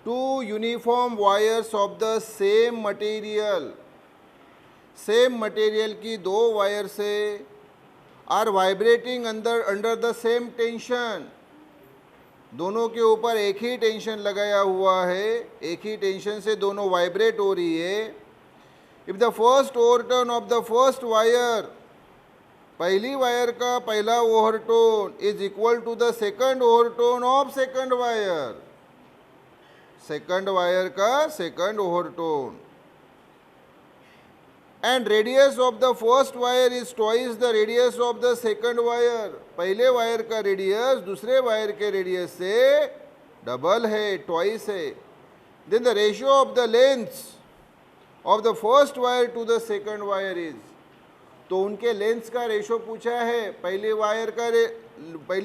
two uniform wires of the same material, same material की दो wire से are vibrating under the same tension, दोनों के ऊपर एक ही टेंशन लगाया हुआ है, एक ही टेंशन से दोनों वाइब्रेट हो रही है। If the first overtone of the first wire, पहली वायर का पहला overtone is equal to the second overtone of second wire, second wire का second overtone, and radius of the first wire is twice the radius of the second wire, पहले wire का radius दूसरे wire के radius से double है, twice है। Then the ratio of the lengths of the first wire to the second wire is, तो उनके lengths का रेशो पूछा है, पहली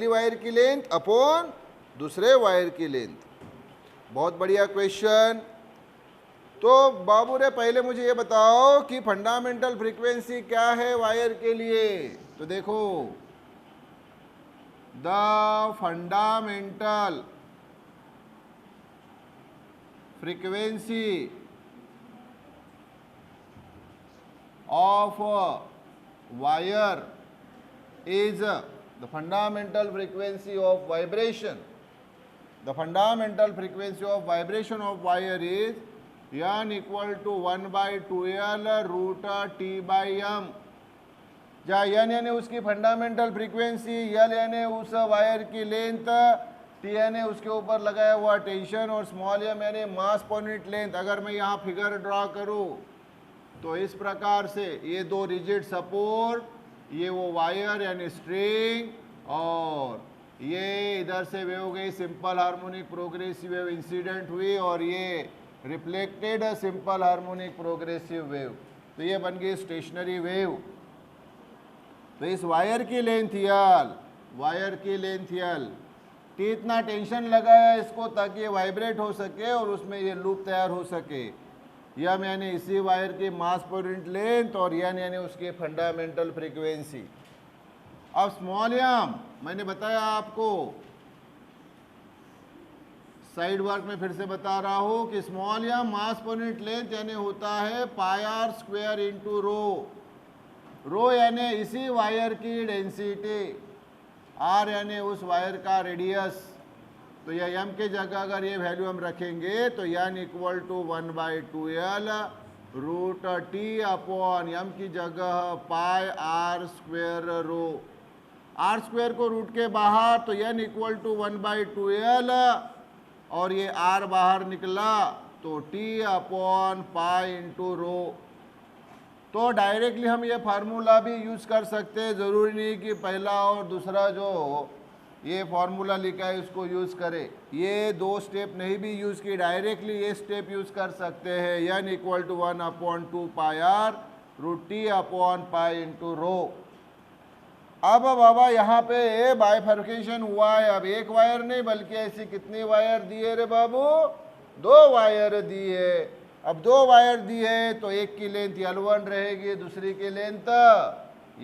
वायर की लेंथ अपॉन दूसरे वायर की लेंथ। बहुत बढ़िया क्वेश्चन। तो बाबू रे पहले मुझे ये बताओ कि फंडामेंटल फ्रीक्वेंसी क्या है वायर के लिए। तो देखो, the fundamental frequency of wire is the fundamental frequency of vibration. The fundamental frequency of vibration of wire is n equal to 1 by 2l root t by m, जहाँ n यानी उसकी fundamental frequency, l यानी उस wire की length, t यानी उसके ऊपर लगाया हुआ टेंशन और स्मॉल m यानी मास पर यूनिट लेंथ। अगर मैं यहाँ फिगर ड्रा करूँ तो इस प्रकार से ये दो रिजिड सपोर्ट, ये वो वायर यानी स्ट्रिंग, और ये इधर से वेव गई simple harmonic progressive wave incident हुई, और ये reflected simple harmonic progressive wave, तो ये बन गई स्टेशनरी वेव। तो इस वायर की लेंथ यल, वायर की लेंथ यल, टी इतना टेंशन लगाया इसको ताकि ये वाइब्रेट हो सके और उसमें ये लूप तैयार हो सके। यम यानी इसी वायर की मास पर यूनिट लेंथ और एन यानी उसकी फंडामेंटल फ्रीक्वेंसी। अब स्मॉल एम मैंने बताया आपको, साइड वर्क में फिर से बता रहा हूं कि स्मॉल एम मास पर यूनिट लेंथ यानी होता है पाई आर स्क्वायर इंटू रो, रो यानी इसी वायर की डेंसिटी, आर यानी उस वायर का रेडियस। तो यह m के जगह अगर ये वैल्यू हम रखेंगे तो n equal to 1 by 2l root T upon m की जगह pi r square rho, r square को रूट के बाहर तो n equal to 1 by 2l, और ये r बाहर निकला तो t अपॉन पाई इंटू रो। तो डायरेक्टली हम ये फार्मूला भी यूज़ कर सकते हैं, ज़रूरी नहीं कि पहला और दूसरा जो ये फार्मूला लिखा है उसको यूज़ करें। ये दो स्टेप नहीं भी यूज़ की, डायरेक्टली ये स्टेप यूज़ कर सकते हैं, n equal to 1 upon 2 pi r root T upon pi into rho. अब बाबा यहाँ पे बाइफर्केशन हुआ है, अब एक वायर नहीं बल्कि ऐसी कितनी वायर दी है रे बाबू, दो वायर दी है। अब दो वायर दी है तो एक की लेंथ L1 रहेगी, दूसरी की लेंथ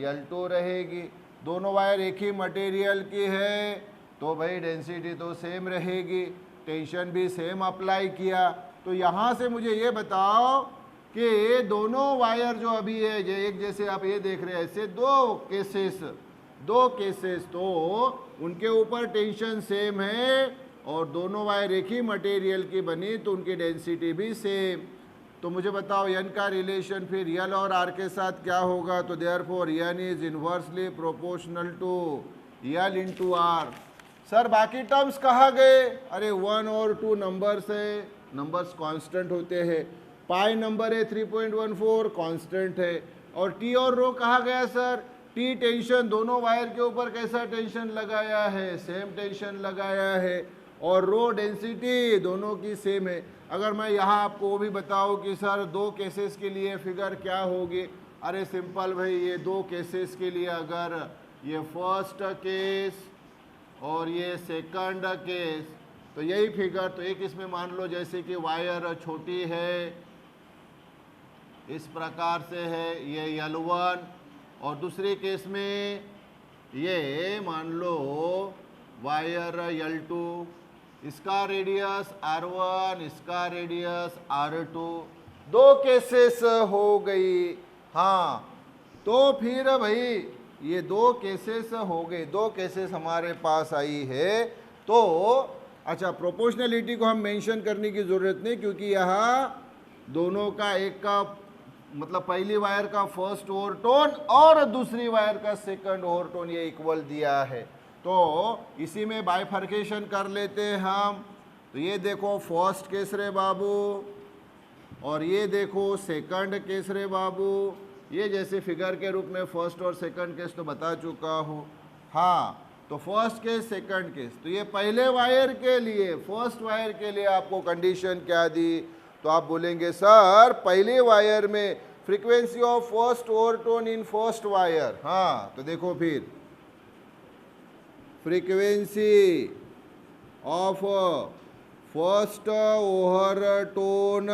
L2 रहेगी। दोनों वायर एक ही मटेरियल की है तो भाई डेंसिटी तो सेम रहेगी, टेंशन भी सेम अप्लाई किया। तो यहाँ से मुझे ये बताओ कि दोनों वायर जो अभी है एक जैसे आप ये देख रहे हैं, ऐसे दो केसेस तो उनके ऊपर टेंशन सेम है और दोनों वायर एक ही मटेरियल की बनी तो उनकी डेंसिटी भी सेम। तो मुझे बताओ n का रिलेशन फिर L और R के साथ क्या होगा। तो therefore n is inversely proportional to L into R। Sir बाकी टर्म्स कहाँ गए? अरे 1 और 2 नंबर्स है, नंबर्स कांस्टेंट होते हैं। पाई नंबर है 3.14 कांस्टेंट है। और T और रो कहाँ गया सर? T टेंशन दोनों वायर के ऊपर कैसा टेंशन लगाया है? सेम टेंशन लगाया है। और रो डेंसिटी दोनों की सेम है। अगर मैं यहाँ आपको वो भी बताऊँ कि सर दो केसेस के लिए फिगर क्या होगी, अरे सिंपल भाई, ये दो केसेस के लिए अगर ये फर्स्ट केस और ये सेकंड केस तो यही फिगर, तो एक इसमें मान लो जैसे कि वायर छोटी है इस प्रकार से है, ये L1, और दूसरे केस में ये मान लो वायर L2 इसका रेडियस R1, इसका रेडियस R2, दो केसेस हो गई। हाँ, तो फिर भाई ये दो केसेस हो गए, दो केसेस हमारे पास आई है। तो अच्छा, प्रोपोर्शनलिटी को हम मेंशन करने की ज़रूरत नहीं, क्योंकि यहाँ दोनों का, एक का मतलब पहली वायर का फर्स्ट ओवरटोन और दूसरी वायर का सेकंड ओवरटोन ये इक्वल दिया है। तो इसी में बाइफर्केशन कर लेते हैं हम। तो ये देखो फर्स्ट केस रे बाबू, और ये देखो सेकंड केस रे बाबू। ये जैसे फिगर के रूप में फर्स्ट और सेकंड केस तो बता चुका हूँ। हाँ, तो फर्स्ट केस सेकंड केस, तो ये पहले वायर के लिए, फर्स्ट वायर के लिए आपको कंडीशन क्या दी? तो आप बोलेंगे सर पहले वायर में frequency of first overtone in first wire. हाँ, तो देखो फिर frequency of first overtone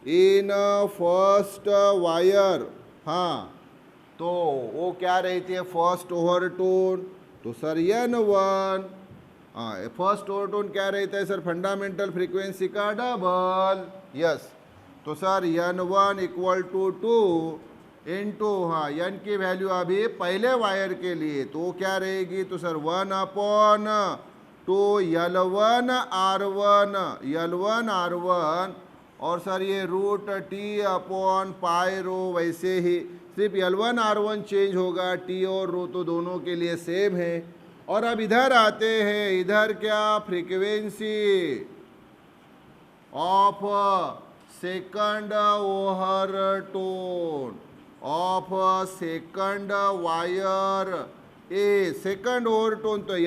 in first wire. हाँ, तो वो क्या रहती है फर्स्ट ओवरटोन? तो सर N1। हाँ, फर्स्ट ओवरटोन क्या रहता है सर? फंडामेंटल फ्रीक्वेंसी का डबल। यस, तो sir N1 equal to 2 into, हाँ, N की वैल्यू अभी पहले वायर के लिए तो क्या रहेगी? तो सर 1/2 L1 R1, और सर ये रूट T/π वैसे ही सिर्फ L1 R1 चेंज होगा, T और रो तो दोनों के लिए सेम है। और अब इधर आते हैं, इधर क्या? Frequency of second overtone of second wire A, second overtone तो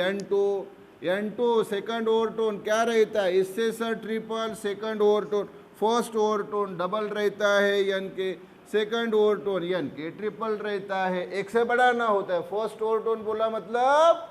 N2 सेकंड ओवरटोन क्या रहता है? इससे sir triple, second overtone first overtone double रहता है N के, सेकंड ओवरटोन N के ट्रिपल रहता है, एक से बड़ा ना होता है। फर्स्ट ओवरटोन बोला मतलब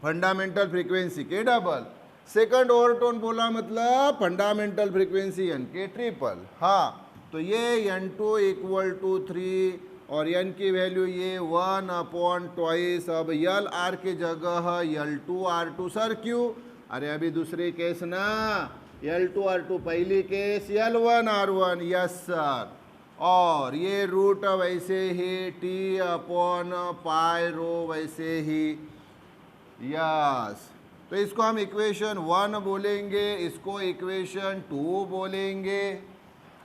फंडामेंटल फ्रीक्वेंसी के डबल, सेकंड ओवरटोन बोला मतलब फंडामेंटल फ्रीक्वेंसी N के ट्रिपल। हाँ, तो ये N2 इक्वल टू 3 और N की वैल्यू ये 1/2। अब LR की जगह L2 R2। सर क्यों? अरे अभी दूसरी केस ना, L2 R2, पहली case L1 R1। Yes sir, और ये रूट वैसे ही T/π वैसे ही। यस, तो इसको हम इक्वेशन 1 बोलेंगे, इसको इक्वेशन 2 बोलेंगे।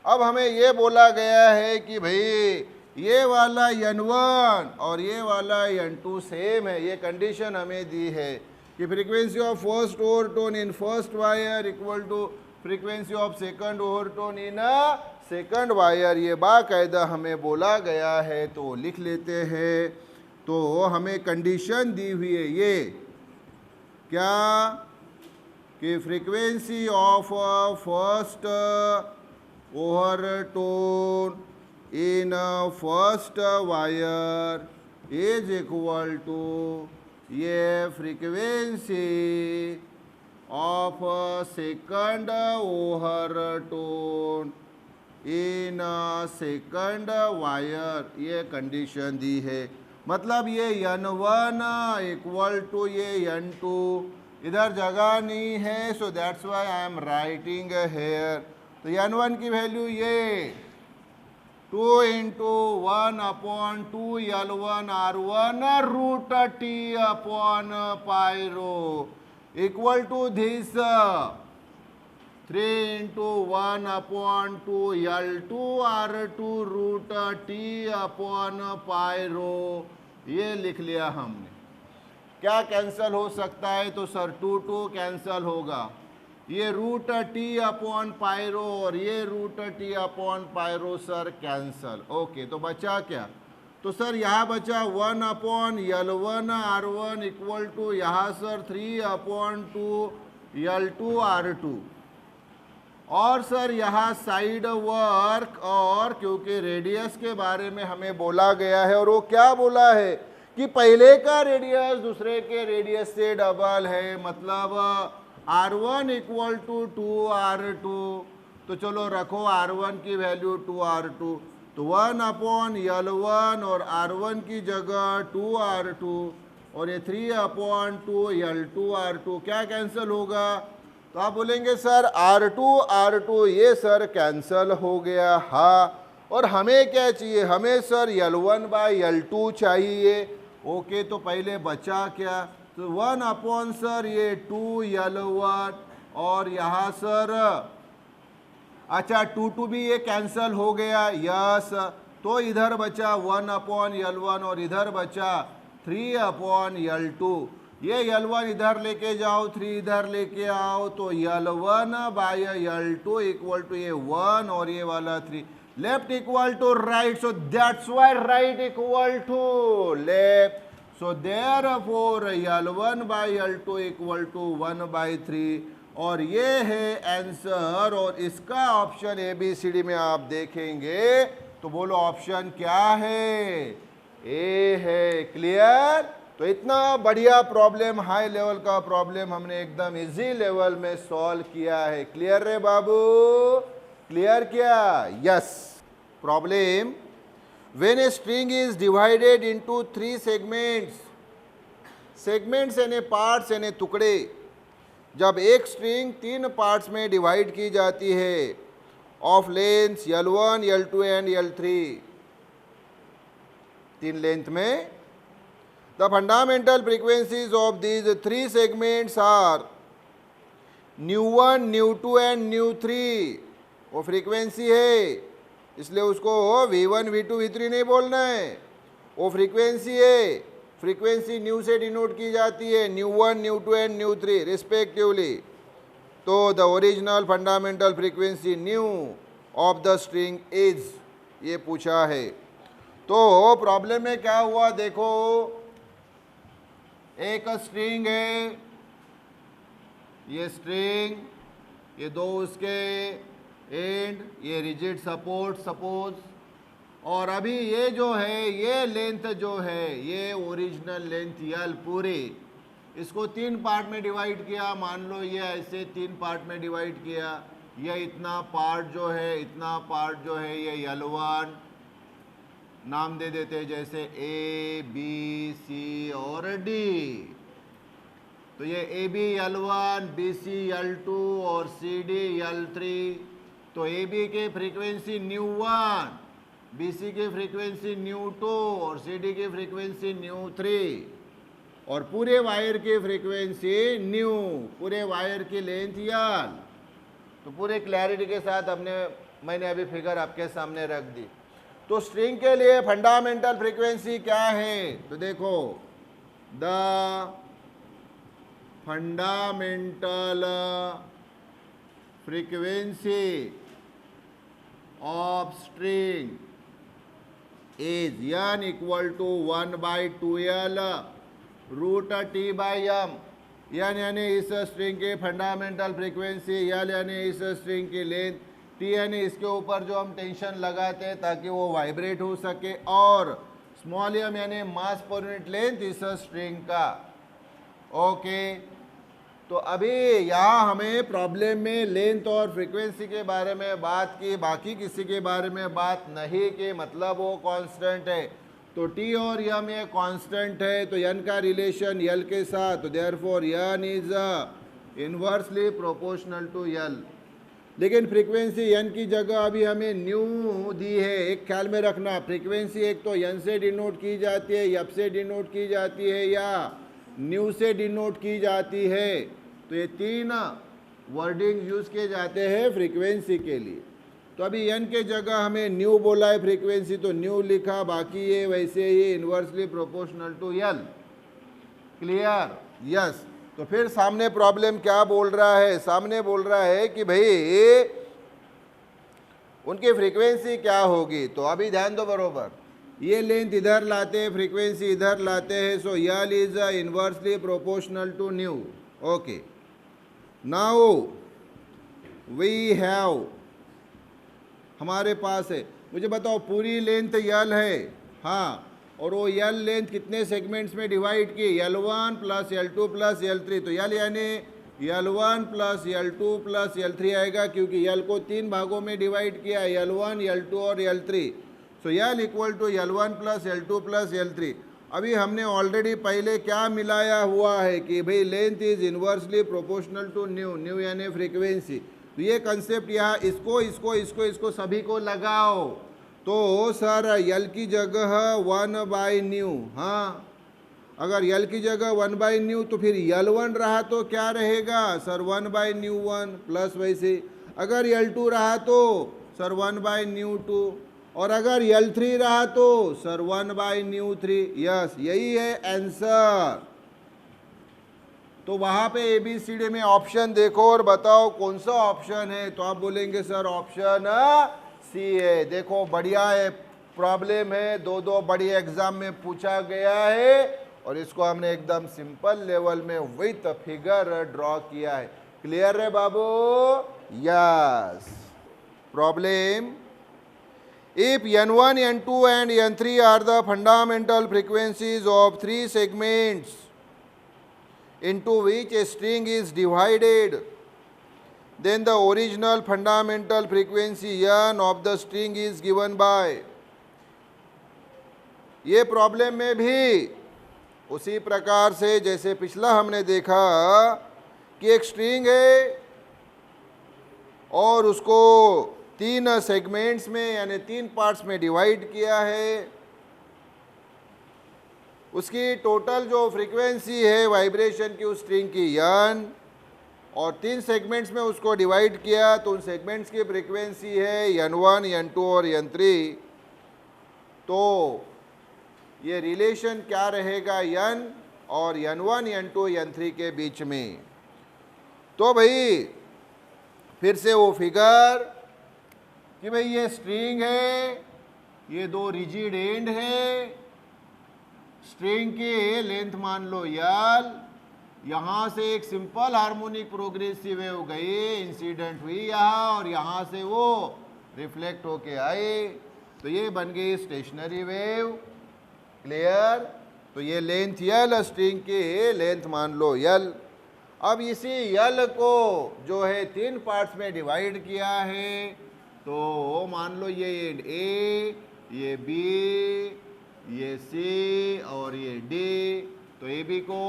अब हमें ये बोला गया है कि भाई ये वाला N1 और ये वाला N2 सेम है। ये कंडीशन हमें दी है कि frequency of first overtone in first wire equal to frequency of second overtone in second wire. ये बाकायदा हमें बोला गया है, तो लिख लेते हैं। तो हमें कंडीशन दी हुई है ये क्या कि frequency of first overtone in first wire is equal to ये frequency of second overtone in second wire. ये कंडीशन दी है, मतलब ये N1 इक्वल टू ये N2, इधर जगह नहीं है, so that's why I am writing here. तो N1 की वैल्यू ये 2 इंटू 1/2 L1 R1 root T/π equal to this 3 into 1/2 L2 R2 root T/π। ये लिख लिया हमने। क्या कैंसल हो सकता है? तो सर 2 कैंसल होगा, ये रूट T/π और ये root T/π sir cancel. Okay, तो बचा क्या? तो सर यहाँ बचा 1/L1 R1 इक्वल टू यहाँ सर 3/2 L2 R2, और सर यहाँ साइड वर्क, और क्योंकि रेडियस के बारे में हमें बोला गया है, और वो क्या बोला है कि पहले का रेडियस दूसरे के रेडियस से डबल है, मतलब R1 इक्वल टू 2R2। तो चलो रखो R1 की वैल्यू 2R2, तो 1/L1 और R1 की जगह 2R2, और ये 3/2 L2 R2 क्या कैंसिल होगा? तो आप बोलेंगे सर R2 ये सर कैंसिल हो गया। हाँ, और हमें क्या चाहिए? हमें सर L1/L2 चाहिए। ओके, तो पहले बचा क्या? तो 1 सर ये 2L1 और यहाँ सर अच्छा 2 भी ये कैंसिल हो गया। यस, तो इधर बचा 1/L1 और इधर बचा 3/L2। ये L1 इधर लेके जाओ, 3 इधर लेके आओ, तो L1/L2 इक्वल टू ये 1 और ये वाला 3, left equal to right, so that's why right equal to left, so therefore L1/L2 equal to 1/3 और ये है आंसर। और इसका ऑप्शन ABCD में आप देखेंगे तो बोलो ऑप्शन क्या है? ए है। क्लियर? तो इतना बढ़िया प्रॉब्लम, हाई लेवल का प्रॉब्लम हमने एकदम इजी लेवल में सॉल्व किया है। क्लियर रे बाबू? क्लियर क्या? Yes. Problem, when a string is divided into 3 segments यानी पार्ट्स यानी टुकड़े, जब एक स्ट्रिंग 3 पार्ट्स में डिवाइड की जाती है of length L1, L2 and L3, 3 length में, the fundamental frequencies of these 3 segments are nu1, nu2 and nu3। वो फ्रीक्वेंसी है, इसलिए उसको V1, V2, V3 नहीं बोलना है, वो फ्रीक्वेंसी है। फ्रीक्वेंसी न्यू से डिनोट की जाती है, nu1, nu2 and nu3 respectively. तो the original fundamental frequency nu of the string is, ये पूछा है। तो प्रॉब्लम में क्या हुआ देखो, एक स्ट्रिंग है, ये स्ट्रिंग, ये दो उसके एंड, ये रिजिड सपोर्ट सपोज, और अभी ये जो है ये लेंथ जो है ये ओरिजिनल लेंथ L पूरी, इसको 3 पार्ट में डिवाइड किया। मान लो ये ऐसे 3 पार्ट में डिवाइड किया, ये इतना पार्ट जो है, इतना पार्ट जो है ये L1 नाम दे देते हैं, जैसे A, B, C और D। तो ये AB L1, BC L2 और CD L3। तो AB की फ्रीक्वेंसी nu1, BC की फ्रीक्वेंसी nu2 और CD की फ्रीक्वेंसी nu3 और पूरे वायर की फ्रीक्वेंसी न्यू, पूरे वायर की लेंथ L। तो पूरे क्लैरिटी के साथ मैंने अभी फिगर आपके सामने रख दी। तो स्ट्रिंग के लिए फंडामेंटल फ्रीक्वेंसी क्या है? तो देखो, the fundamental frequency of string is n equal to 1/2L root T/m। यानी इस स्ट्रिंग की फंडामेंटल फ्रीक्वेंसी, L यानी इस स्ट्रिंग की लेंथ, T यानी इसके ऊपर जो हम टेंशन लगाते हैं ताकि वो वाइब्रेट हो सके, और स्मॉल m यानी मास पर यूनिट लेंथ इस स्ट्रिंग का। ओके, तो अभी यहाँ हमें प्रॉब्लम में लेंथ और फ्रीक्वेंसी के बारे में बात की, बाकी किसी के बारे में बात नहीं की, मतलब वो कांस्टेंट है। तो T और M ये कांस्टेंट है, तो N का रिलेशन L के साथ, तो therefore N is inversely proportional to L। लेकिन फ्रीक्वेंसी N की जगह अभी हमें न्यू दी है। एक ख्याल में रखना, फ्रीक्वेंसी एक तो N से डिनोट की जाती है, F से डिनोट की जाती है या न्यू से डिनोट की जाती है। तो ये 3 वर्डिंग यूज़ किए जाते हैं फ्रीक्वेंसी के लिए। तो अभी N के जगह हमें न्यू बोला है फ्रीक्वेंसी, तो न्यू लिखा, बाकी ये वैसे ही inversely proportional to L। Clear? Yes. तो फिर सामने प्रॉब्लम क्या बोल रहा है? सामने बोल रहा है कि भाई उनकी फ्रीक्वेंसी क्या होगी। तो अभी ध्यान दो बरोबर, ये लेंथ इधर लाते हैं, फ्रीक्वेंसी इधर लाते हैं, so L is inversely proportional to nu. Okay, now we have, हमारे पास है, मुझे बताओ पूरी लेंथ L है, हाँ, और वो L लेंथ कितने सेगमेंट्स में डिवाइड की? L1 plus L2 plus L3। तो L यानी L1 plus L2 plus L3 आएगा, क्योंकि L को 3 भागों में डिवाइड किया, L1, L2 और L3। So L equal to L1 plus L2 plus L3। अभी हमने ऑलरेडी पहले क्या मिलाया हुआ है कि भाई length is inversely proportional to nu, nu यानी फ्रीक्वेंसी। तो ये कंसेप्ट यहाँ इसको सभी को लगाओ। तो सर यल की जगह 1/न्यू, हाँ अगर यल की जगह 1/न्यू तो फिर L1 रहा तो क्या रहेगा सर 1/न्यू1 प्लस वैसे, अगर L2 रहा तो सर 1/न्यू2, और अगर L3 रहा तो सर 1/न्यू3। यस यही है आंसर। तो वहां पे ABCD में ऑप्शन देखो और बताओ कौन सा ऑप्शन है। तो आप बोलेंगे सर ऑप्शन सी है। देखो बढ़िया है, प्रॉब्लम है, दो बड़ी एग्जाम में पूछा गया है और इसको हमने एकदम सिंपल लेवल में विथ फिगर ड्रॉ किया है। क्लियर है बाबू? Yes. Problem, if N1, N2 and N3 are the fundamental frequencies of three segments into which a string is divided, then the original fundamental frequency N of the string is given by। ये problem में भी उसी प्रकार से जैसे पिछला हमने देखा कि एक स्ट्रिंग है और उसको 3 सेगमेंट्स में यानी 3 पार्ट्स में डिवाइड किया है। उसकी टोटल जो फ्रीक्वेंसी है वाइब्रेशन की उस स्ट्रिंग की N, और 3 सेगमेंट्स में उसको डिवाइड किया तो उन सेगमेंट्स की फ्रीक्वेंसी है N1, N2 और N3। तो ये रिलेशन क्या रहेगा N और N1, N2, N3 के बीच में? तो भाई फिर से वो फिगर कि भाई ये स्ट्रिंग है, ये 2 रिजिड एंड है, स्ट्रिंग की लेंथ मान लो L, यहाँ से एक सिंपल हार्मोनिक प्रोग्रेसिव वेव गई, इंसिडेंट हुई यहाँ, और यहाँ से वो रिफ्लेक्ट होके आए, तो ये बन गई स्टेशनरी वेव। क्लियर? तो ये लेंथ L, स्ट्रिंग की लेंथ मान लो L। अब इसी L को जो है 3 पार्ट्स में डिवाइड किया है, तो मान लो ये एंड A, ये B, ये C और ये D। तो AB को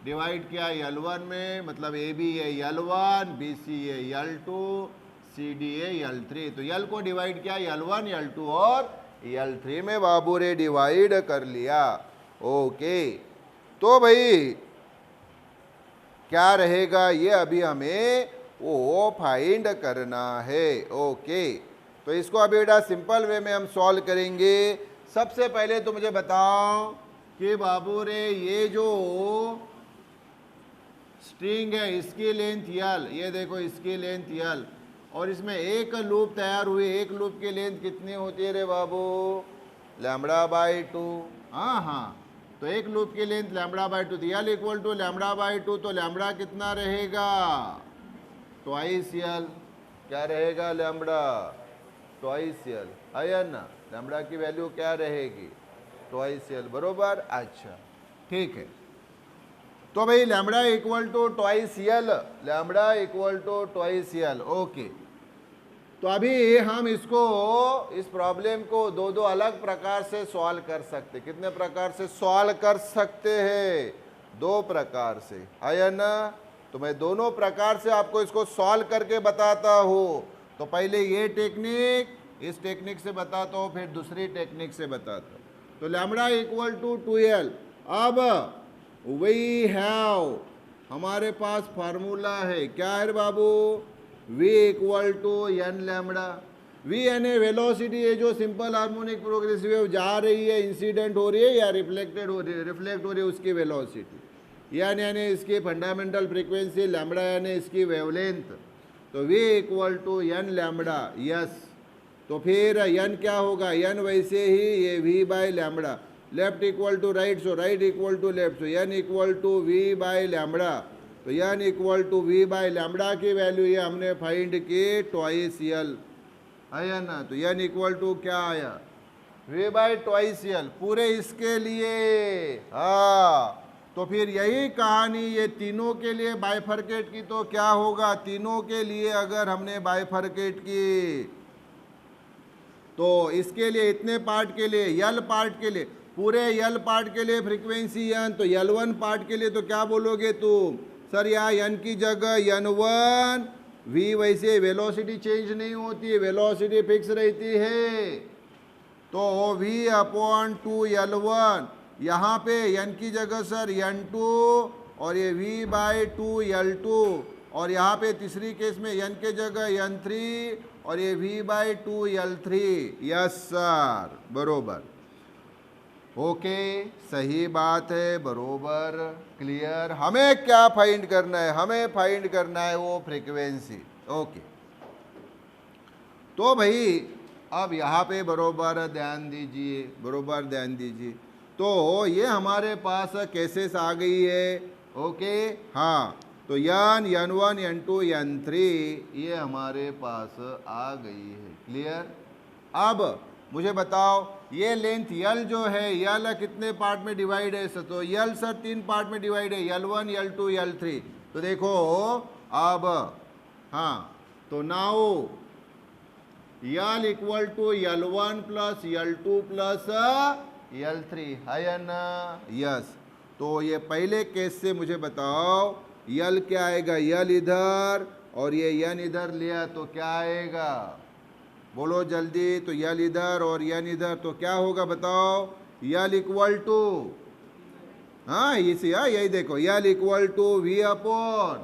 डिवाइड किया L1 में, मतलब AB है L1, BC है L2, CD है L3। तो L को डिवाइड किया L1, L2 और L3 में बाबू रे डिवाइड कर लिया। ओके, तो भाई क्या रहेगा ये अभी हमें वो फाइंड करना है। ओके, तो इसको अभी बेटा सिंपल वे में हम सॉल्व करेंगे। सबसे पहले तो मुझे बताओ कि बाबू रे ये जो स्ट्रिंग है इसकी लेंथ L, ये देखो इसकी लेंथ L, और इसमें एक लूप तैयार हुई, एक लूप की लेंथ कितनी होती है रे बाबू? λ/2। हाँ, तो एक लूप की लेंथ λ/2, तो L इक्वल टू λ/2, तो लैम्बडा कितना रहेगा? Twice L। क्या रहेगा? लैम्बडा ट्वाइस L, है ना? लैम्बडा की वैल्यू क्या रहेगी? ट्वाइस L, बरोबर। अच्छा ठीक है, तो भाई lambda equal to twice L, lambda equal to twice L। Okay, तो अभी हम इसको, इस प्रॉब्लम को दो अलग प्रकार से सॉल्व कर सकते। कितने प्रकार से सॉल्व कर सकते हैं? 2 प्रकार से, है ना? तो मैं दोनों प्रकार से आपको इसको सॉल्व करके बताता हूँ। तो पहले ये टेक्निक, इस टेक्निक से बताता हूँ, फिर दूसरी टेक्निक से बताता हूँ। तो लैम्बडा इक्वल टू 2L। अब वी हैव, हमारे पास फार्मूला है, क्या है बाबू? V equal to N lambda. V यानी वेलोसिटी है जो सिंपल हार्मोनिक प्रोग्रेसिव वेव जा रही है, इंसिडेंट हो रही है या रिफ्लेक्टेड हो रही है, रिफ्लेक्ट हो रही है, उसकी वेलोसिटी। यानी इसकी फंडामेंटल फ्रीक्वेंसी, लैम्बडा यानी इसकी वेवलेंथ। तो V equal to N lambda. Yes, तो फिर N क्या होगा? N वैसे ही ये V by lambda. Left equal to right, so right equal to left, so N equal to V by lambda. तो N equal to V by lambda की value ये हमने फाइंड की ट्वाइस L, है ना? तो N इक्वल टू क्या आया? V बाय ट्वाइस L पूरे इसके लिए। हाँ, तो फिर यही कहानी ये तीनों के लिए बाइफरकेट की, तो क्या होगा? तीनों के लिए अगर हमने बाइफरकेट की तो इसके लिए, इतने पार्ट के लिए, L पार्ट के लिए पूरे यल पार्ट के लिए फ्रीक्वेंसी n, तो L1 पार्ट के लिए तो क्या बोलोगे तुम? सर यहाँ n की जगह n1 v, वैसे वेलोसिटी चेंज नहीं होती है, वेलोसिटी फिक्स रहती है। तो v अपॉन 2L1, यहाँ पे n की जगह सर n2 और ये v बाई 2L2, और यहाँ पे तीसरी केस में n के जगह n3 और ये v by 2L3। Yes sir, बरोबर। ओके, सही बात है, बरोबर, क्लियर। हमें क्या फाइंड करना है? हमें फाइंड करना है वो फ्रीक्वेंसी। ओके, तो भाई अब यहाँ पे बरोबर ध्यान दीजिए, बरोबर ध्यान दीजिए। तो ये हमारे पास केसेस आ गई है। ओके, हाँ, तो n1 n2 n3 ये हमारे पास आ गई है। क्लियर। अब मुझे बताओ ये लेंथ L जो है, L कितने पार्ट में डिवाइड है? तो L सर 3 पार्ट में डिवाइड है, L1 L2 L3। तो देखो अब, हाँ, तो now L equal to L1 plus L2 plus L3 है ना? यस। तो ये पहले केस से मुझे बताओ L क्या आएगा? L इधर और ये n इधर लिया तो क्या आएगा? बोलो जल्दी। तो L इधर और n इधर तो क्या होगा बताओ? L इक्वल टू, हाँ इसी, हाँ यही देखो, L equal to v upon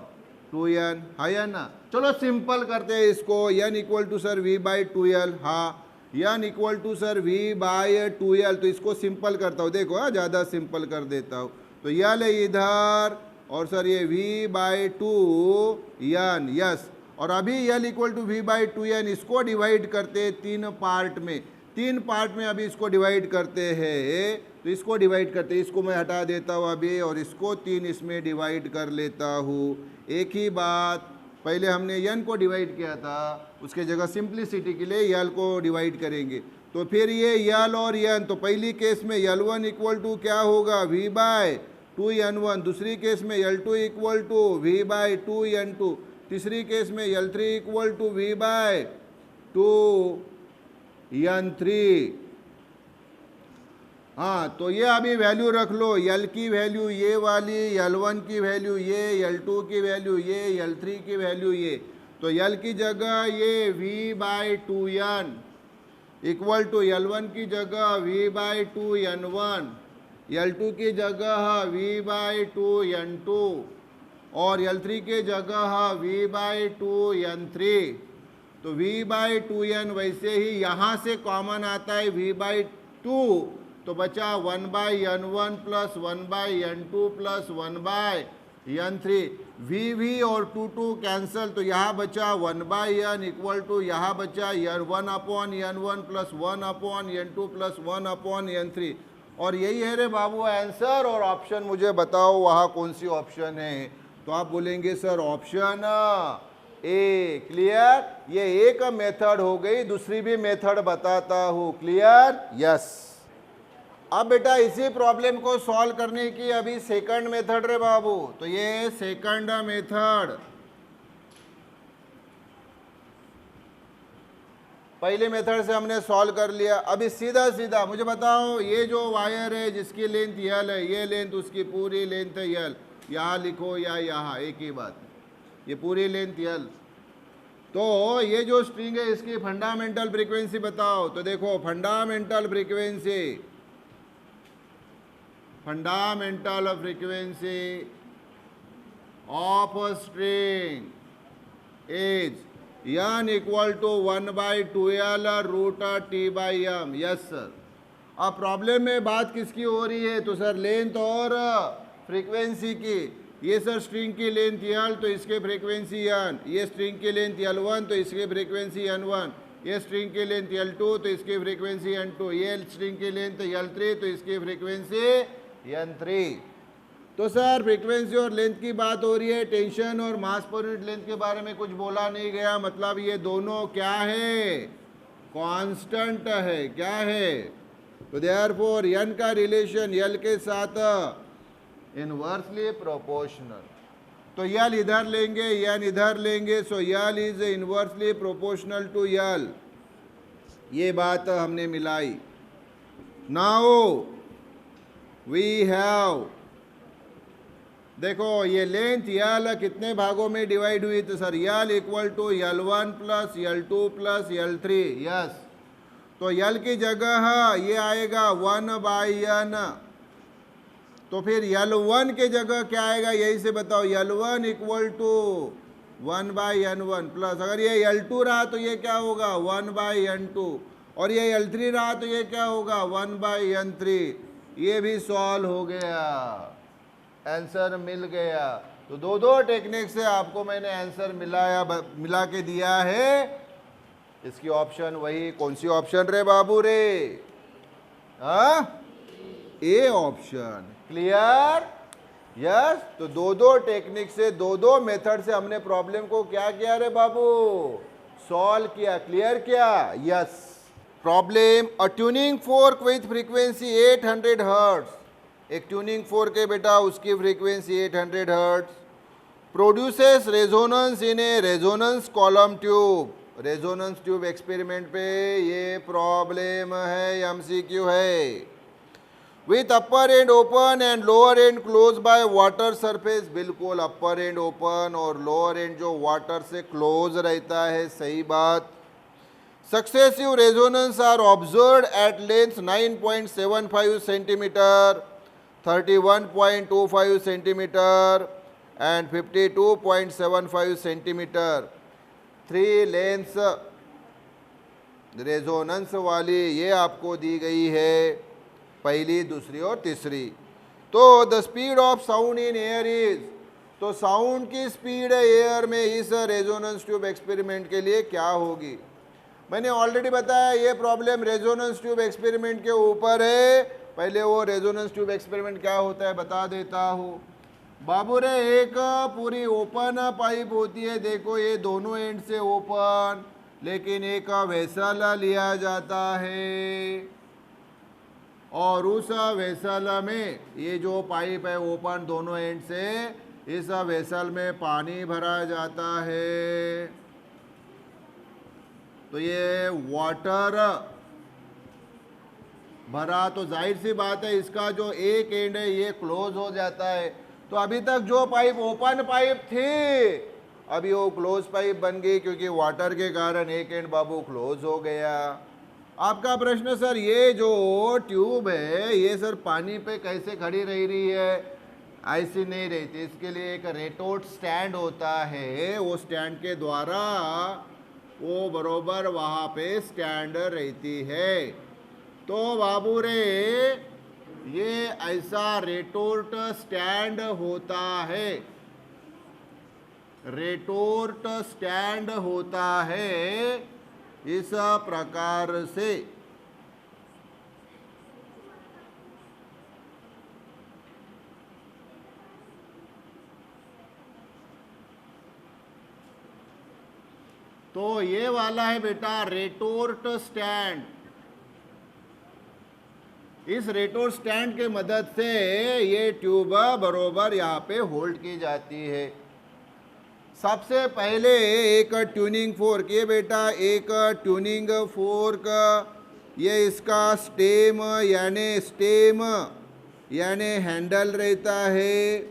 2n है ना? चलो सिंपल करते हैं इसको। n equal to sir v by 2l, हाँ n equal to sir v by 2l। तो इसको सिंपल करता हूँ, देखो हाँ, ज़्यादा सिंपल कर देता हूँ। तो L इधर और सर ये v बाई 2n, यस। और अभी L equal to v by 2n, इसको डिवाइड करते हैं 3 पार्ट में। 3 पार्ट में अभी इसको डिवाइड करते हैं, तो इसको डिवाइड करते हैं, इसको मैं हटा देता हूँ अभी और इसको 3 इसमें डिवाइड कर लेता हूँ। एक ही बात, पहले हमने n को डिवाइड किया था, उसके जगह सिंप्लिसिटी के लिए L को डिवाइड करेंगे। तो फिर ये L और n, तो पहली केस में L1 इक्वल टू क्या होगा? v by 2n1। दूसरी केस में L2 equal to v by 2n2। तीसरी केस में L3 equal to v by 2n3। हाँ, तो ये अभी वैल्यू रख लो। L की वैल्यू ये वाली, L1 की वैल्यू ये, L2 की वैल्यू ये, L3 की वैल्यू ये। तो L की जगह ये v by 2n equal to L1 की जगह v बाई 2n1, L2 की जगह v बाई 2n2 और L3 के जगह v बाई 2n3। तो v बाई 2n वैसे ही यहाँ से कॉमन आता है v बाई 2, तो बचा 1 by n1 plus 1 by n2 plus 1 by n3। v और 2 कैंसल, तो यहाँ बचा 1 बाई n इक्वल टू यहाँ बचा 1 upon n1 plus 1 upon n2 plus 1 upon n3। और यही है रे बाबू आंसर। और ऑप्शन मुझे बताओ वहाँ कौन सी ऑप्शन है? तो आप बोलेंगे सर ऑप्शन ए। क्लियर। ये एक मेथड हो गई, दूसरी भी मेथड बताता हूँ। क्लियर। यस। अब बेटा इसी प्रॉब्लम को सॉल्व करने की अभी सेकंड मेथड रे बाबू। तो ये सेकंड मेथड, पहले मेथड से हमने सॉल्व कर लिया। अभी सीधा सीधा मुझे बताओ, ये जो वायर है जिसकी लेंथ L है, ये लेंथ उसकी पूरी लेंथ है L, यहाँ लिखो या यहाँ, एक ही बात, ये पूरी लेंथ L। तो ये जो स्ट्रिंग है इसकी फंडामेंटल फ्रीक्वेंसी बताओ। तो देखो fundamental frequency of string is n equal to 1 by 2l root t by m। Yes sir. अब प्रॉब्लम में बात किसकी हो रही है? तो सर लेंथ और फ्रीक्वेंसी की। ये सर स्ट्रिंग की लेंथ L, तो इसके फ्रीक्वेंसी n। ये स्ट्रिंग की लेंथ L1, तो इसकी फ्रीक्वेंसी n1। ये स्ट्रिंग की लेंथ L2, तो इसकी फ्रीक्वेंसी n2। ये स्ट्रिंग की लेंथ L3, तो इसकी फ्रीक्वेंसी n3। तो सर फ्रीक्वेंसी और लेंथ की बात हो रही है, टेंशन और मास पर यूनिट लेंथ के बारे में कुछ बोला नहीं गया। मतलब ये दोनों क्या है? कांस्टेंट है। क्या है? तो देयरफॉर n का रिलेशन L के साथ इनवर्सली प्रोपोर्शनल। तो L इधर लेंगे, n इधर लेंगे, so L is inversely proportional to L। ये बात हमने मिलाई। नाउ वी हैव, देखो ये लेंथ यल कितने भागों में डिवाइड हुई, तो sir L equal to L1 plus L2 plus L3, yes. तो यल की जगह ये आएगा 1/n, तो फिर L1 के जगह क्या आएगा यही से बताओ, L1 equal to 1/n1 plus, अगर ये L2 रहा तो ये क्या होगा 1/n2, और ये L3 रहा तो ये क्या होगा 1/n3। ये भी सॉल्व हो गया, आंसर मिल गया। तो दो टेक्निक से आपको मैंने आंसर मिला के दिया है। इसकी ऑप्शन वही, कौन सी ऑप्शन रे बाबू रे, ए ऑप्शन, क्लियर, यस। तो दो टेक्निक से, दो मेथड से हमने प्रॉब्लम को क्या किया रे बाबू, सॉल्व किया, क्लियर किया, yes. Problem, a tuning fork with frequency 800 hertz, एक ट्यूनिंग फोर्क है बेटा, उसकी frequency 800 hertz, produces resonance in A resonance column tube. Resonance tube experiment पे ये प्रॉब्लम है, एमसीक्यू है। With upper and open and lower and close by water surface, बिल्कुल अपर and open और लोअर एंड जो वाटर से क्लोज रहता है, सही बात। Successive resonance are observed at length 9.75 centimetre, 31.25 centimetre and 52.75 centimetre. 3 lengths resonance वाली ये आपको दी गई है, पहली, दूसरी और तीसरी। तो the speed of sound in air is, तो साउंड की स्पीड एयर में इस रेजोनेंस ट्यूब एक्सपेरिमेंट के लिए क्या होगी। मैंने ऑलरेडी बताया ये प्रॉब्लम रेजोनेंस ट्यूब एक्सपेरिमेंट के ऊपर है। पहले वो रेजोनेंस ट्यूब एक्सपेरिमेंट क्या होता है बता देता हूँ बाबू रे। एक पूरी ओपन पाइप होती है, देखो ये दोनों एंड से ओपन, लेकिन एक वेसल लिया जाता है और उस वेसल में ये जो पाइप है ओपन दोनों एंड से, इस वेसल में पानी भरा जाता है। तो ये वाटर भरा तो जाहिर सी बात है इसका जो एक एंड है ये क्लोज हो जाता है। तो अभी तक जो पाइप ओपन पाइप थी अभी वो क्लोज पाइप बन गई, क्योंकि वाटर के कारण एक एंड बाबू क्लोज हो गया। आपका प्रश्न सर ये जो ट्यूब है ये सर पानी पे कैसे खड़ी रह रही है, ऐसी नहीं रहती। इसके लिए एक रेटोट स्टैंड होता है, वो स्टैंड के द्वारा वो बरोबर वहाँ पे स्टैंड रहती है। तो बाबू रे ये ऐसा रेटोर्ट स्टैंड होता है, रेटोर्ट स्टैंड होता है इस प्रकार से। तो ये वाला है बेटा रेटोर्ट स्टैंड। इस रेटोर्ट स्टैंड के मदद से ये ट्यूब बरोबर यहाँ पे होल्ड की जाती है। सबसे पहले एक ट्यूनिंग फोर्क, ये बेटा एक ट्यूनिंग फोर्क, ये इसका स्टेम यानी हैंडल रहता है,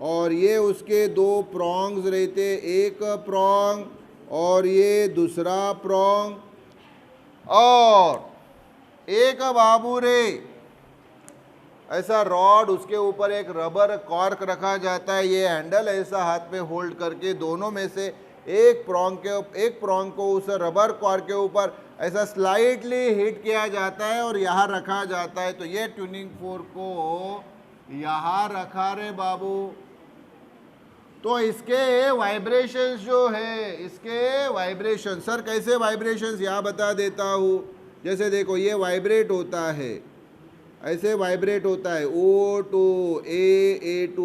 और ये उसके 2 प्रॉन्ग्स रहते, एक प्रॉन्ग और ये दूसरा प्रॉन्ग, और एक बाबू रे ऐसा रॉड, उसके ऊपर एक रबर कॉर्क रखा जाता है। ये हैंडल ऐसा हाथ में होल्ड करके दोनों में से एक प्रॉन्ग को उस रबर कॉर्क के ऊपर ऐसा स्लाइटली हिट किया जाता है और यहाँ रखा जाता है। तो ये ट्यूनिंग फोर्क को यहाँ रखा रे बाबू। तो इसके वाइब्रेशंस जो है, इसके वाइब्रेशन सर कैसे वाइब्रेशंस यहाँ बता देता हूँ। जैसे देखो ये वाइब्रेट होता है, ऐसे वाइब्रेट होता है O2 A2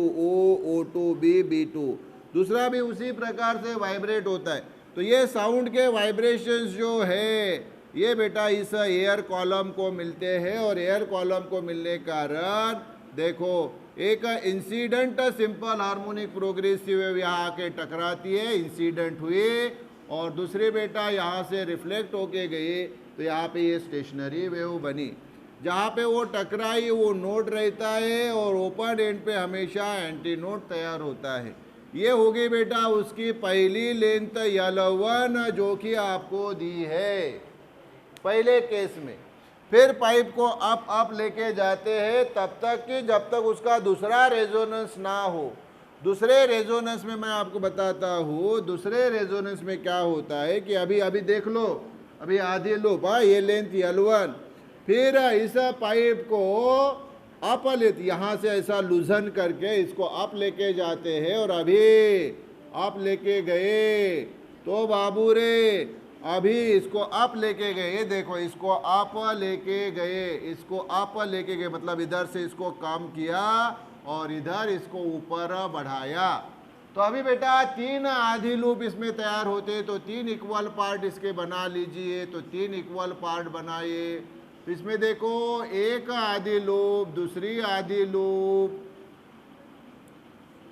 O2 B2, दूसरा भी उसी प्रकार से वाइब्रेट होता है। तो ये साउंड के वाइब्रेशंस जो है ये बेटा इस एयर कॉलम को मिलते हैं, और एयर कॉलम को मिलने के कारण देखो एक incident simple harmonic progressive wave यहाँ आके टकराती है, इंसिडेंट हुई, और दूसरी बेटा यहाँ से रिफ्लेक्ट होके गई, तो यहाँ पे ये स्टेशनरी वेव बनी। जहाँ पे वो टकराई वो नोड रहता है और ओपन एंड पे हमेशा एंटी नोड तैयार होता है। ये होगी बेटा उसकी पहली लेंथ L1 जो कि आपको दी है पहले केस में। फिर पाइप को अप लेके जाते हैं तब तक कि जब तक उसका दूसरा रेजोनेंस ना हो। दूसरे रेजोनेंस में मैं आपको बताता हूँ, दूसरे रेजोनेंस में क्या होता है कि अभी देख लो, अभी आधी लो भाई, ये लेंथ L1, फिर इस पाइप को अप लेते, यहाँ से ऐसा लूजन करके इसको अप लेके जाते हैं और अभी अप लेके गए तो बाबू रे अभी इसको अप लेके गए, ये देखो इसको अप लेके गए, इसको अप लेके गए मतलब इधर से इसको कम किया और इधर इसको ऊपर बढ़ाया। तो अभी बेटा 3 आधी लूप इसमें तैयार होते हैं, तो 3 इक्वल पार्ट इसके बना लीजिए। तो 3 इक्वल पार्ट बनाइए। इसमें देखो एक आधी लूप, दूसरी आधी लूप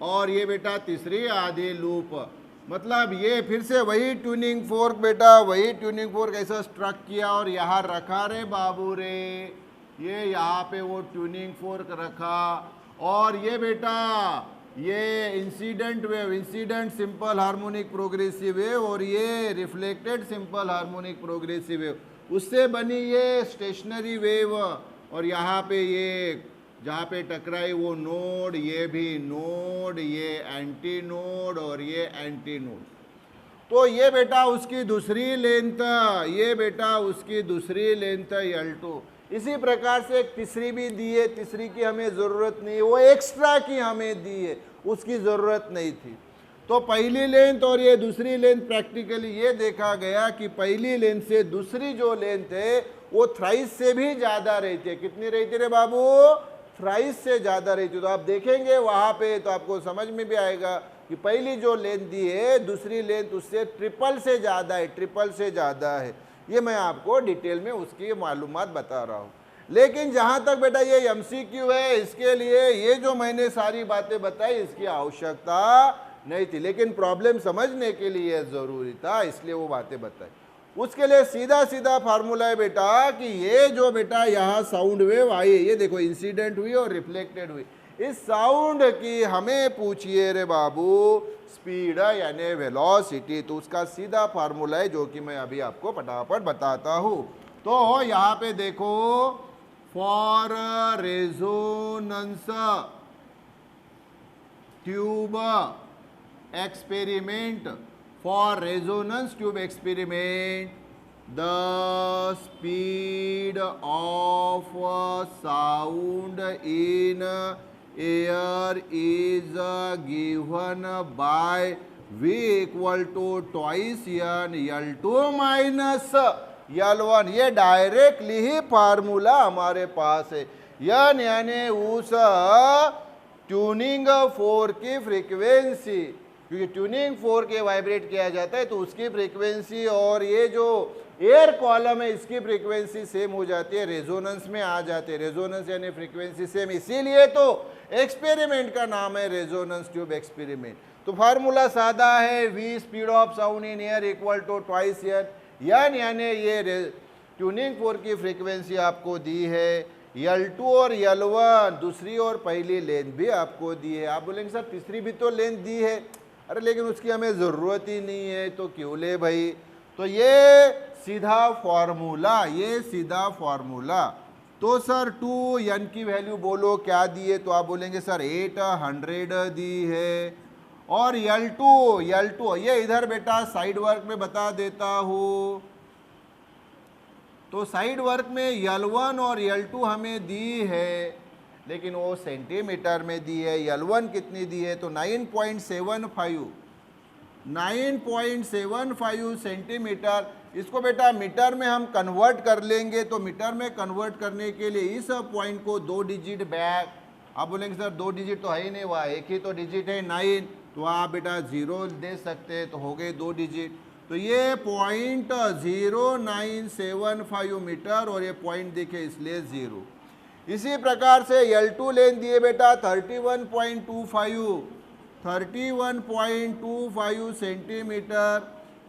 और ये बेटा तीसरी आधी लूप। मतलब ये फिर से वही ट्यूनिंग फोर्क बेटा, वही ट्यूनिंग फोर्क ऐसा स्ट्रक किया और यहाँ रखा रे बाबू रे, ये यहाँ पे वो ट्यूनिंग फोर्क रखा और ये बेटा ये incident wave, incident simple harmonic progressive wave और ये reflected simple harmonic progressive wave, उससे बनी ये स्टेशनरी वेव। और यहाँ पे ये जहाँ पे टकराई वो नोड, ये भी नोड, ये एंटी नोड और ये एंटी नोड। तो ये बेटा उसकी दूसरी लेंथ, ये बेटा उसकी दूसरी लेंथ L2। इसी प्रकार से एक तीसरी भी दी है, तीसरी की हमें ज़रूरत नहीं है, वो एक्स्ट्रा की हमें दी है, उसकी ज़रूरत नहीं थी। तो पहली लेंथ और ये दूसरी लेंथ प्रैक्टिकली ये देखा गया कि पहली लेंथ से दूसरी जो लेंथ है वो थ्राइस से भी ज़्यादा रहती है। कितनी रहती रे बाबू? थ्राइस से ज़्यादा रहती है। तो आप देखेंगे वहाँ पे तो आपको समझ में भी आएगा कि पहली जो लेंथ दी है दूसरी लेंथ उससे ट्रिपल से ज़्यादा है, ट्रिपल से ज़्यादा है। ये मैं आपको डिटेल में उसकी मालूमात बता रहा हूँ। लेकिन जहाँ तक बेटा ये MCQ है, इसके लिए ये जो मैंने सारी बातें बताई इसकी आवश्यकता नहीं थी, लेकिन प्रॉब्लम समझने के लिए ज़रूरी था, इसलिए वो बातें बताई। उसके लिए सीधा सीधा फार्मूला है बेटा कि ये जो बेटा यहाँ साउंड वेव आई, ये देखो इंसिडेंट हुई और रिफ्लेक्टेड हुई, इस साउंड की हमें पूछिए रे बाबू स्पीड यानी वेलोसिटी, तो उसका सीधा फार्मूला है जो कि मैं अभी आपको फटाफट बताता हूँ। तो यहाँ पे देखो for resonance tube experiment, for resonance tube experiment, the speed of sound in air is given by V equal to twice n L2 minus L1। ये डायरेक्टली ही फार्मूला हमारे पास है। n यानी उस ट्यूनिंग फोर्क की फ्रीक्वेंसी, क्योंकि tuning fork के vibrate किया जाता है तो उसकी फ्रीक्वेंसी और ये जो एयर कॉलम है इसकी फ्रीक्वेंसी सेम हो जाती है, रेजोनेंस में आ जाते हैं। रेजोनेंस यानी फ्रीक्वेंसी सेम, इसीलिए तो एक्सपेरिमेंट का नाम है रेजोनेंस ट्यूब एक्सपेरिमेंट। तो फार्मूला सादा है, V speed of sound in air equal to twice n, यानी ये ट्यूनिंग फोर्क की फ्रीक्वेंसी आपको दी है, L2 और L1 दूसरी और पहली लेंथ भी आपको दी है। आप बोलेंगे सर तीसरी भी तो लेंथ दी है, अरे लेकिन उसकी हमें ज़रूरत ही नहीं है तो क्यों ले भाई। तो ये सीधा फॉर्मूला, ये सीधा फॉर्मूला। तो सर 2n की वैल्यू बोलो क्या दी है, तो आप बोलेंगे सर 800 दी है। और L2 ये इधर बेटा साइड वर्क में बता देता हूँ। तो साइड वर्क में L1 और L2 हमें दी है, लेकिन वो सेंटीमीटर में दी है। L1 कितनी दी है, तो 9.75 सेंटीमीटर। इसको बेटा मीटर में हम कन्वर्ट कर लेंगे, तो मीटर में कन्वर्ट करने के लिए इस पॉइंट को 2 डिजिट बैक, आप बोलेंगे सर 2 डिजिट तो है ही नहीं, वहाँ एक ही तो डिजिट है 9, तो आप बेटा 0 दे सकते हैं, तो हो गए 2 डिजिट। तो ये 0.0975 मीटर और ये पॉइंट देखे इसलिए 0। इसी प्रकार से L2 लेंथ दिए बेटा 31.25 सेंटीमीटर,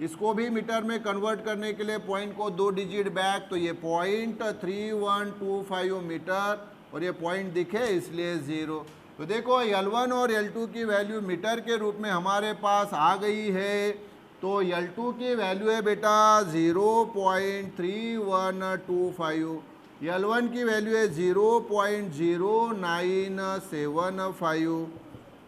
इसको भी मीटर में कन्वर्ट करने के लिए पॉइंट को 2 डिजिट बैक, तो ये 0.3125 मीटर और ये पॉइंट दिखे इसलिए 0। तो देखो L1 और L2 की वैल्यू मीटर के रूप में हमारे पास आ गई है। तो L2 की वैल्यू है बेटा 0.3125, L1 की वैल्यू है 0.0975।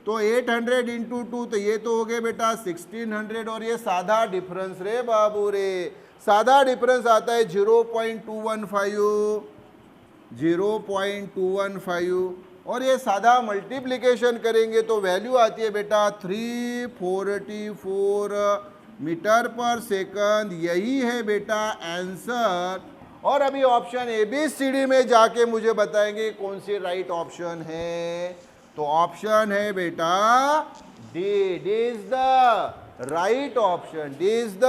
तो 800 इंटू 2, तो ये तो हो गए बेटा 1600, और ये सादा डिफरेंस रे बाबू रे, सादा डिफरेंस आता है 0.215, और ये सादा मल्टीप्लिकेशन करेंगे तो वैल्यू आती है बेटा 344 मीटर पर सेकंड। यही है बेटा आंसर। और अभी ऑप्शन ABCD में जाके मुझे बताएंगे कौन सी राइट ऑप्शन है। तो ऑप्शन है बेटा D, D is the right option, D is the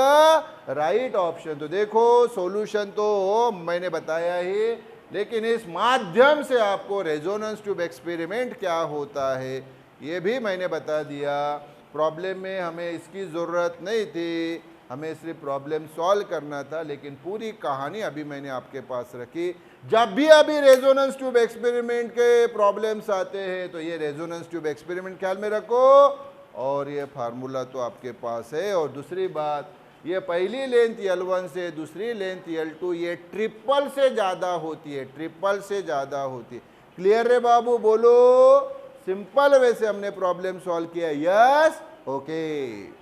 right option. तो देखो सॉल्यूशन तो मैंने बताया ही, लेकिन इस माध्यम से आपको रेजोनेंस ट्यूब एक्सपेरिमेंट क्या होता है ये भी मैंने बता दिया। प्रॉब्लम में हमें इसकी ज़रूरत नहीं थी, हमें सिर्फ प्रॉब्लम सॉल्व करना था, लेकिन पूरी कहानी अभी मैंने आपके पास रखी। जब भी अभी रेजोनेंस ट्यूब एक्सपेरिमेंट के प्रॉब्लम्स आते हैं तो ये रेजोनेंस ट्यूब एक्सपेरिमेंट ख्याल में रखो, और ये फार्मूला तो आपके पास है। और दूसरी बात, ये पहली लेंथ L1 से दूसरी लेंथ L2 ये ट्रिपल से ज़्यादा होती है, ट्रिपल से ज़्यादा होती है। क्लियर रे बाबू, बोलो। सिंपल वे से हमने प्रॉब्लम सॉल्व किया, यस, ओके।